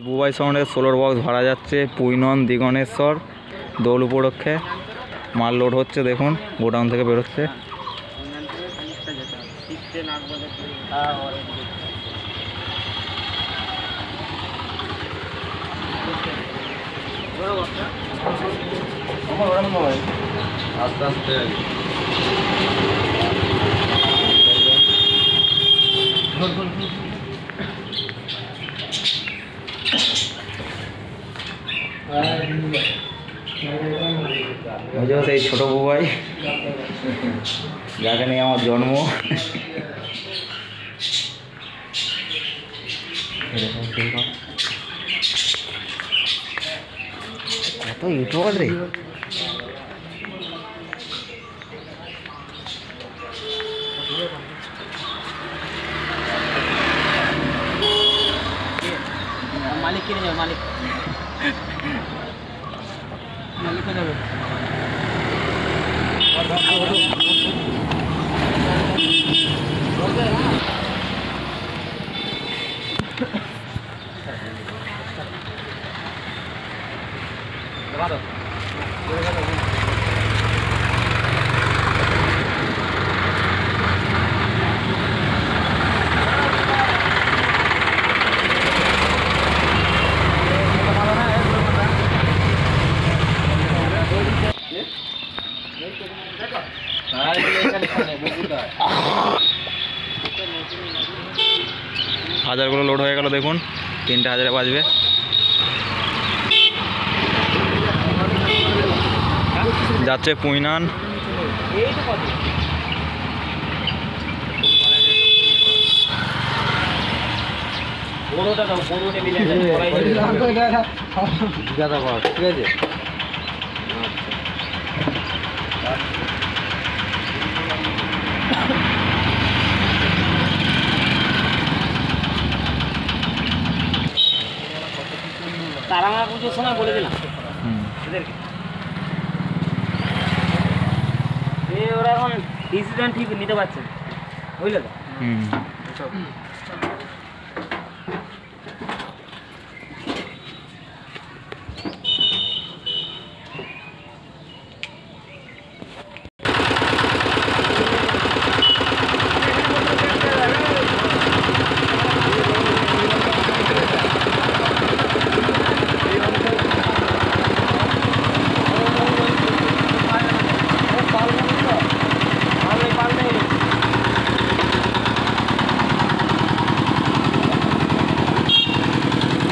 বুবাই সাউন্ডের 16 বক্স ভাড়া যাচ্ছে পুইনন দিগণেশ্বর দোল উপলক্ষে। মাল লোড হচ্ছে, দেখুন গোডাউন থেকে বেরোচ্ছে। আস্তে আস্তে সেই ছোট বুবাই যাকে নিয়ে আমার জন্ম। এত ইউটিউবার রে। মালিক কিনে যাবে, মালিক যাবে। হাজারগুলো লোড হয়ে গেল, দেখুন 3টে হাজারে বাজবে। যাচ্ছে পুইনান। ঠিক আছে, তারামা পুজোর সময় বলে দিলাম এদেরকে। ওরা এখন ডিসিশন ঠিক নিতে পারছে, বুঝলে তো।